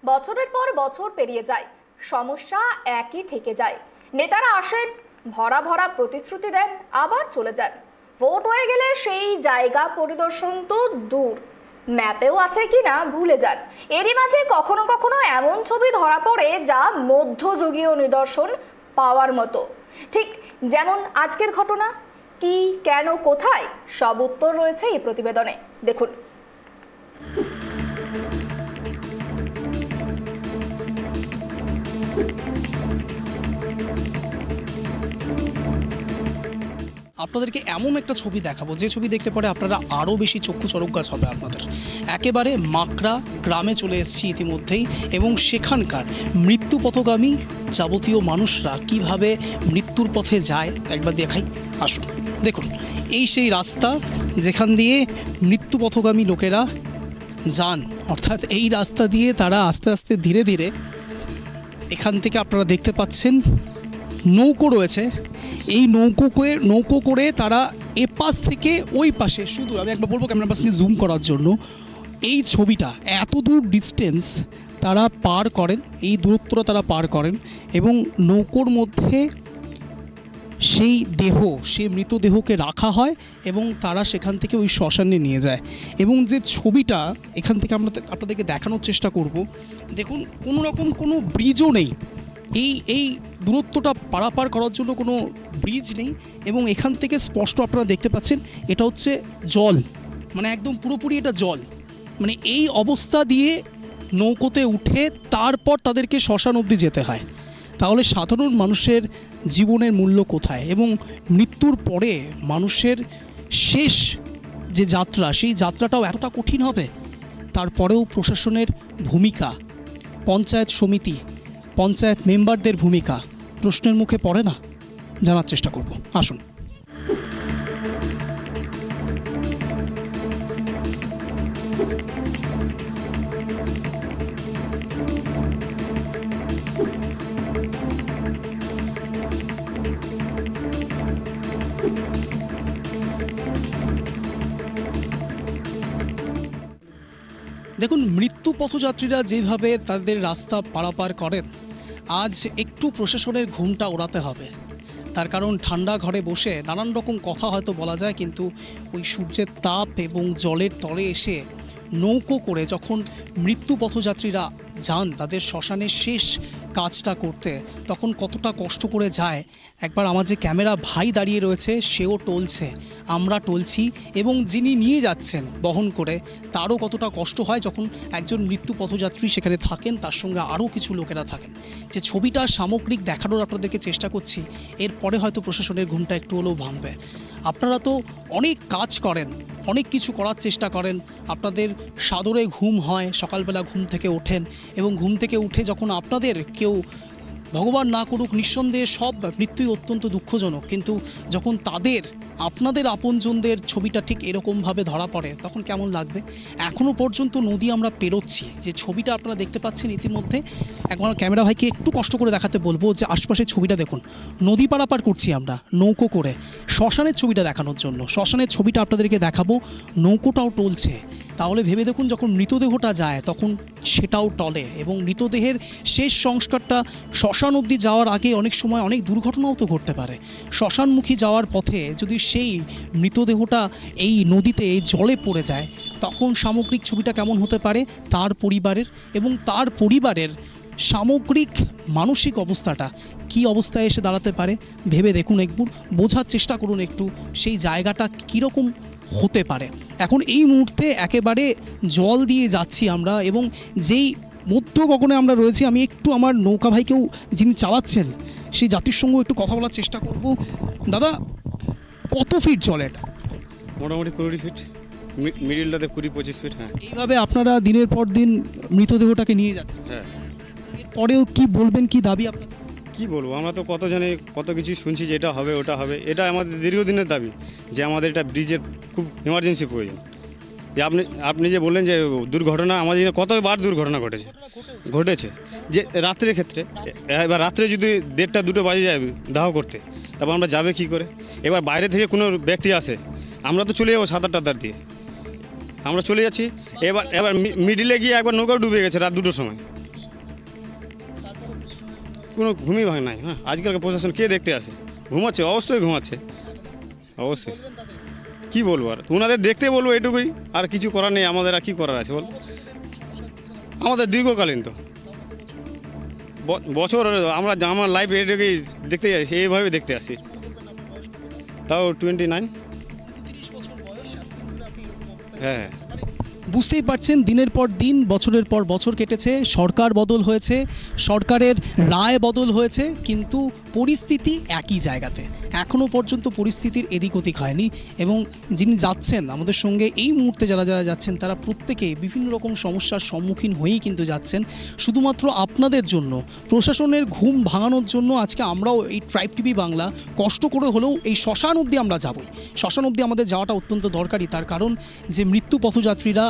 বছরের পর বছর পেরিয়ে যায়, সমস্যা একই থেকে যায়। নেতারা আসেন, ভরা ভরা প্রতিশ্রুতি দেন, আবার চলে যান। ভোট হয়ে গেলে সেই জায়গা পরিদর্শন তো দূর, ম্যাপেও আছে কিনা ভুলে যান। এরই মাঝে কখনো কখনো এমন ছবি ধরা পড়ে যা মধ্যযুগীয় নিদর্শন পাওয়ার মতো। ঠিক যেমন আজকের ঘটনা। কি, কেন, কোথায়, সব উত্তর রয়েছে এই প্রতিবেদনে। দেখুন। আপনাদেরকে এমন একটা ছবি দেখাবো যে ছবি দেখলে পরে আপনারা আরও বেশি চক্ষু চরক হবে আপনাদের। একেবারে মাকড়া গ্রামে চলে এসেছি ইতিমধ্যেই, এবং সেখানকার মৃত্যু পথগামী যাবতীয় মানুষরা কিভাবে মৃত্যুর পথে যায় একবার দেখাই, আসুন। দেখুন, এই সেই রাস্তা যেখান দিয়ে মৃত্যু পথগামী লোকেরা যান, অর্থাৎ এই রাস্তা দিয়ে তারা আস্তে আস্তে ধীরে ধীরে, এখান থেকে আপনারা দেখতে পাচ্ছেন নৌকো রয়েছে, এই নৌকো করে তারা এ পাশ থেকে ওই পাশে, শুধু আমি একবার বলবো ক্যামেরা পাশে জুম করার জন্য, এই ছবিটা এত দূর ডিস্টেন্স তারা পার করেন, এই দূরত্বটা তারা পার করেন, এবং নৌকোর মধ্যে সেই মৃতদেহকে রাখা হয় এবং তারা সেখান থেকে ওই শ্মশানে নিয়ে যায়। এবং যে ছবিটা এখান থেকে আমরা আপনাদেরকে দেখানোর চেষ্টা করব, দেখুন কোনো রকম কোনো ব্রিজও নেই, এই দূরত্বটা পারাপার করার জন্য কোনো ব্রিজ নেই, এবং এখান থেকে স্পষ্ট আপনারা দেখতে পাচ্ছেন এটা হচ্ছে জল, মানে একদম পুরোপুরি এটা জল। মানে এই অবস্থা দিয়ে নৌকোতে উঠে তারপর তাদেরকে শ্মশান অবধি যেতে হয়। তাহলে সাধারণ মানুষের জীবনের মূল্য কোথায়, এবং মৃত্যুর পরে মানুষের শেষ যে যাত্রা, সেই যাত্রাটাও এতটা কঠিন হবে। তারপরেও প্রশাসনের ভূমিকা, পঞ্চায়েত সমিতি, পঞ্চায়েত মেম্বারদের ভূমিকা প্রশ্নের মুখে পড়ে না? জানার চেষ্টা করব, আসুন। দেখুন, মৃত্যু পথযাত্রীরা যেভাবে তাদের রাস্তা পারাপার করেন, আজ একটু প্রশাসনের ঘুমটা ওড়াতে হবে। তার কারণ ঠান্ডা ঘরে বসে নানান রকম কথা হয়তো বলা যায়, কিন্তু ওই সূর্যের তাপ এবং জলের তলে এসে নৌকো করে যখন মৃত্যু পথযাত্রীরা যান তাদের শ্মশানের শেষ কাজটা করতে, তখন কতটা কষ্ট করে যায় একবার আমার যে ক্যামেরা ভাই দাঁড়িয়ে রয়েছে সেও টলছে, আমরা টলছি, এবং যিনি নিয়ে যাচ্ছেন বহন করে তারও কতটা কষ্ট হয় যখন একজন মৃত্যু পথযাত্রী সেখানে থাকেন, তার সঙ্গে আরও কিছু লোকেরা থাকেন। যে ছবিটা সামগ্রিক দেখানোর আপনাদেরকে চেষ্টা করছি, এরপরে হয়তো প্রশাসনের ঘুমটা একটু হলেও ভাঙবে। আপনারা তো অনেক কাজ করেন, অনেক কিছু করার চেষ্টা করেন, আপনাদের সাদরে ঘুম হয়, সকালবেলা ঘুম থেকে ওঠেন, এবং ঘুম থেকে উঠে যখন আপনাদের কেউ, ভগবান না করুক, নিঃসন্দেহে সব মৃত্যুই অত্যন্ত দুঃখজনক, কিন্তু যখন আপনাদের আপনজনদের ছবিটা ঠিক এরকমভাবে ধরা পড়ে তখন কেমন লাগবে? এখনও পর্যন্ত নদী আমরা পেরোচ্ছি, যে ছবিটা আপনারা দেখতে পাচ্ছেন ইতিমধ্যে, একবার ক্যামেরা ভাইকে একটু কষ্ট করে দেখাতে বলবো যে আশপাশের ছবিটা দেখুন, নদী পারাপার করছি আমরা নৌকো করে শ্মশানের ছবিটা দেখানোর জন্য। শ্মশানের ছবিটা আপনাদেরকে দেখাবো, নৌকোটাও টলছে। তাহলে ভেবে দেখুন, যখন মৃতদেহটা যায় তখন সেটাও টলে, এবং মৃতদেহের শেষ সংস্কারটা শ্মশান অবধি যাওয়ার আগে অনেক সময় অনেক দুর্ঘটনাও তো ঘটতে পারে। শ্মশানমুখী যাওয়ার পথে যদি সেই মৃতদেহটা এই নদীতে এই জলে পড়ে যায়, তখন সামগ্রিক ছবিটা কেমন হতে পারে তার পরিবারের, এবং তার পরিবারের সামগ্রিক মানসিক অবস্থাটা কি অবস্থায় এসে দাঁড়াতে পারে ভেবে দেখুন, একটু বোঝার চেষ্টা করুন একটু সেই জায়গাটা কীরকম হতে পারে। এখন এই মুহূর্তে একেবারে জল দিয়ে যাচ্ছি আমরা, এবং যেই মধ্য গগনে আমরা রয়েছি, আমি একটু আমার নৌকা ভাইকেও যিনি চালাচ্ছেন সেই যাত্রীর সঙ্গেও একটু কথা বলার চেষ্টা করব। দাদা, কত ফিট জল এটা? মোটামুটি 20 ফিট, মিডিলটাতে 20-25 ফিট। হ্যাঁ, এইভাবে আপনারা দিনের পর দিন মৃতদেহটাকে নিয়ে যাচ্ছেন। হ্যাঁ। এরপরেও কি বলবেন, কি দাবি আপনার? কী বলবো, আমরা তো কত কিছু শুনছি যে এটা হবে ওটা হবে, এটা আমাদের দীর্ঘদিনের দাবি যে আমাদের এটা ব্রিজের খুব ইমার্জেন্সি প্রয়োজন। যে আপনি যে বললেন যে দুর্ঘটনা, আমাদের কতবার দুর্ঘটনা ঘটেছে যে রাত্রের ক্ষেত্রে। এবার রাত্রে যদি 1:30-2 বাজে যায় দাহ করতে, তারপর আমরা যাবে কী করে? এবার বাইরে থেকে কোনো ব্যক্তি আসে, আমরা তো চলে যাবো 7-8 দিয়ে, আমরা চলে যাচ্ছি। এবার মিডিলে গিয়ে একবার নৌকাও ডুবে গেছে রাত 2টোর সময়। কোনো ঘুমই ভাঙ নাই। হ্যাঁ, আজকালকার প্রশাসন কে দেখতে আসে? ঘুমাচ্ছে, অবশ্যই ঘুমাচ্ছে, অবশ্যই। কি বলবো আর, ওনাদের দেখতে বলবো এটুকুই, আর কিছু করার নেই আমাদের। আর কি করার আছে বল? আমাদের দীর্ঘকালীন তো বছর, আমরা আমার লাইফ এটাকেই দেখতে আসি, এইভাবে দেখতে আসি। তাও 29। হ্যাঁ, বুঝতেই পারছেন, দিনের পর দিন, বছরের পর বছর কেটেছে, সরকার বদল হয়েছে, সরকারের রায় বদল হয়েছে, কিন্তু পরিস্থিতি একই জায়গাতে। এখনও পর্যন্ত পরিস্থিতির এদিক ওদিক হয়নি। এবং যিনি যাচ্ছেন আমাদের সঙ্গে এই মুহূর্তে, যারা যারা যাচ্ছেন, তারা প্রত্যেকেই বিভিন্ন রকম সমস্যার সম্মুখীন হয়েই কিন্তু যাচ্ছেন। শুধুমাত্র আপনাদের জন্য, প্রশাসনের ঘুম ভাঙানোর জন্য আজকে আমরাও এই ট্রাইব টিভি বাংলা কষ্ট করে হলেও এই শ্মশান অবধি আমরা যাবই। শ্মশান অবধি আমাদের যাওয়াটা অত্যন্ত দরকারি, তার কারণ যে মৃত্যু পথযাত্রীরা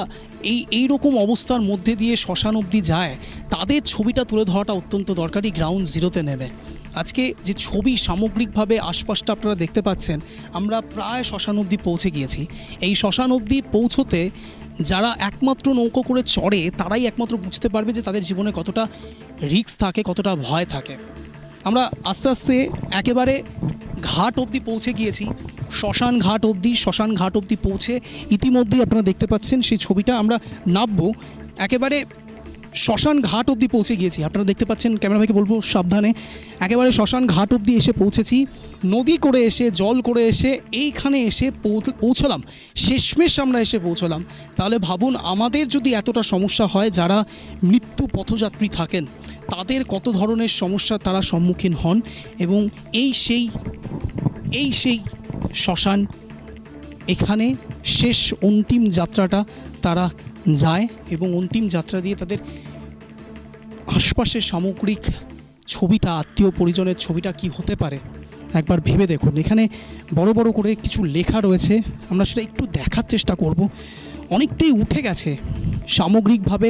এই রকম অবস্থার মধ্যে দিয়ে শ্মশান অবধি যায়, তাদের ছবিটা তুলে ধরাটা অত্যন্ত দরকারি গ্রাউন্ড জিরোতে নেবে। আজকে যে ছবি সামগ্রিকভাবে আশপাশটা আপনারা দেখতে পাচ্ছেন, আমরা প্রায় শ্মশান অবধি পৌঁছে গিয়েছি। এই শ্মশান অবধি পৌঁছতে যারা একমাত্র নৌকো করে চড়ে, তারাই একমাত্র বুঝতে পারবে যে তাদের জীবনে কতটা রিস্ক থাকে, কতটা ভয় থাকে। আমরা আস্তে আস্তে একেবারে ঘাট অবধি পৌঁছে গিয়েছি, শ্মশান ঘাট অবধি পৌঁছে ইতিমধ্যেই আপনারা দেখতে পাচ্ছেন সেই ছবিটা। আমরা নামবো, একেবারে শ্মশান ঘাট অবধি পৌঁছে গিয়েছি। আপনারা দেখতে পাচ্ছেন, ক্যামেরা ভাইকে বলবো সাবধানে। একেবারে শ্মশান ঘাট অবধি এসে পৌঁছেছি, নদী করে এসে, জল করে এসে এইখানে এসে পৌঁছলাম, শেষমেশ আমরা এসে পৌঁছলাম। তাহলে ভাবুন, আমাদের যদি এতটা সমস্যা হয়, যারা মৃত্যু পথযাত্রী থাকেন তাদের কত ধরনের সমস্যা তারা সম্মুখীন হন। এবং এই সেই শ্মশান, এখানে শেষ অন্তিম যাত্রাটা তারা যায়, এবং অন্তিম যাত্রা দিয়ে তাদের আশপাশের সামগ্রিক ছবিটা, আত্মীয় পরিজনের ছবিটা কি হতে পারে একবার ভেবে দেখুন। এখানে বড় বড় করে কিছু লেখা রয়েছে, আমরা সেটা একটু দেখার চেষ্টা করব। অনেকটাই উঠে গেছে সামগ্রিকভাবে,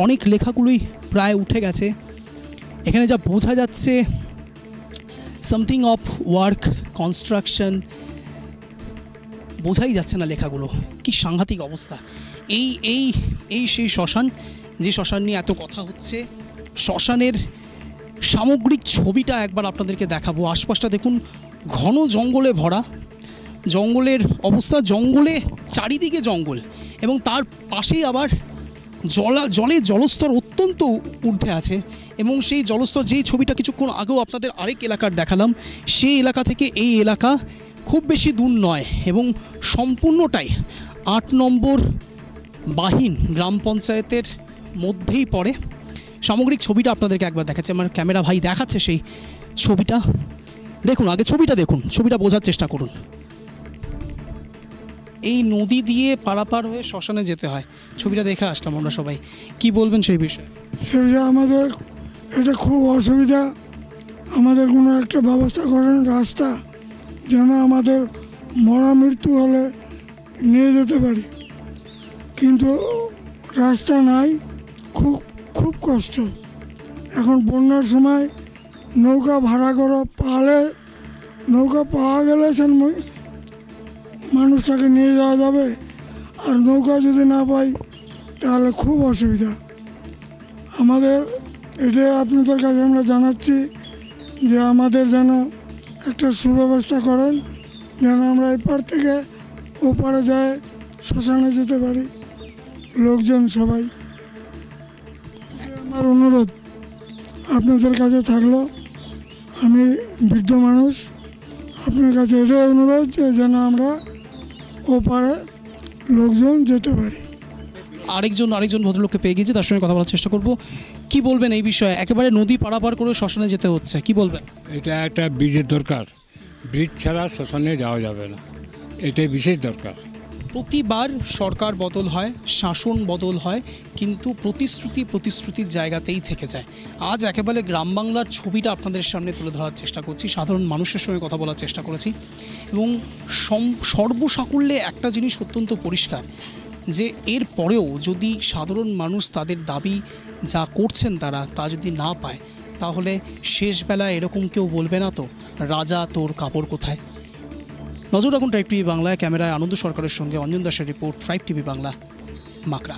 অনেক লেখাগুলোই প্রায় উঠে গেছে। এখানে যা বোঝা যাচ্ছে, সামথিং অফ ওয়ার্ক কনস্ট্রাকশন, বোঝাই যাচ্ছে না লেখাগুলো। কি সাংঘাতিক অবস্থা। এই সেই শ্মশান, যে শ্মশান নিয়ে এত কথা হচ্ছে। শ্মশানের সামগ্রিক ছবিটা একবার আপনাদেরকে দেখাবো। আশপাশটা দেখুন, ঘন জঙ্গলে ভরা, জঙ্গলের অবস্থা, জঙ্গলে চারিদিকে জঙ্গল, এবং তার পাশেই আবার জলের জলস্তর অত্যন্ত ঊর্ধ্বে আছে। এবং সেই জলস্তর, যেই ছবিটা কিছুক্ষণ আগেও আপনাদের আরেক এলাকার দেখালাম, সেই এলাকা থেকে এই এলাকা খুব বেশি দূর নয়, এবং সম্পূর্ণটাই 8 নম্বর বাহিন গ্রাম পঞ্চায়েতের মধ্যেই পড়ে। সামগ্রিক ছবিটা আপনাদেরকে একবার দেখাচ্ছে, আমার ক্যামেরা ভাই দেখাচ্ছে সেই ছবিটা। দেখুন, আগে ছবিটা দেখুন, ছবিটা বোঝার চেষ্টা করুন। এই নদী দিয়ে পারাপার হয়ে শ্মশানে যেতে হয়, ছবিটা দেখে আসলাম আমরা সবাই। কি বলবেন সেই বিষয়ে? সেটা আমাদের এটা খুব অসুবিধা। আমাদের কোনো একটা ব্যবস্থা করেন, রাস্তা যেন আমাদের মরা মৃত্যু হলে নিয়ে যেতে পারি, কিন্তু রাস্তা নাই, খুব খুব কষ্ট। এখন বন্যার সময় নৌকা ভাড়া করে পালে, নৌকা পাওয়া গেলে সে মানুষটাকে নিয়ে যাওয়া যাবে, আর নৌকা যদি না পাই তাহলে খুব অসুবিধা আমাদের। এটা আপনাদের কাছে আমরা জানাচ্ছি যে আমাদের যেন একটা সুব্যবস্থা করেন, যেন আমরা এপার থেকে ওপারে যায় শ্মশানে যেতে পারি, লোকজন সবাই। আমার অনুরোধ আপনাদের কাছে থাকলো, আমি বৃদ্ধ মানুষ, আপনার কাছে এটাই অনুরোধ যে যেন আমরা ওপারে লোকজন যেতে পারি। আরেকজন ভদ্রলোককে পেয়ে গিয়েছি, তার সঙ্গে কথা বলার চেষ্টা করব। কি বলবেন এই বিষয়ে? একেবারে নদী পারাপার করে শ্মশানে যেতে হচ্ছে, কি বলবেন? এটা একটা ব্রিজের দরকার, ব্রিজ ছাড়া শ্মশানে যাওয়া যাবে না, এটাই বিশেষ দরকার। প্রতিবার সরকার বদল হয়, শাসন বদল হয়, কিন্তু প্রতিশ্রুতির জায়গাতেই থেকে যায়। আজ একেবারে গ্রাম বাংলার ছবিটা আপনাদের সামনে তুলে ধরার চেষ্টা করছি, সাধারণ মানুষের সঙ্গে কথা বলার চেষ্টা করেছি, এবং সর্বসাকুল্যে একটা জিনিস অত্যন্ত পরিষ্কার, যে এর পরেও যদি সাধারণ মানুষ তাদের দাবি যা করছেন তা যদি না পায়, তাহলে শেষবেলায় এরকম কেউ বলবে না তো, রাজা তোর কাপড় কোথায়? নজর রাখুন ট্রাইব টিভি বাংলায়। ক্যামেরায় আনন্দ সরকারের সঙ্গে অঞ্জন দাসের রিপোর্ট, ট্রাইব টিভি বাংলা, মাকড়া।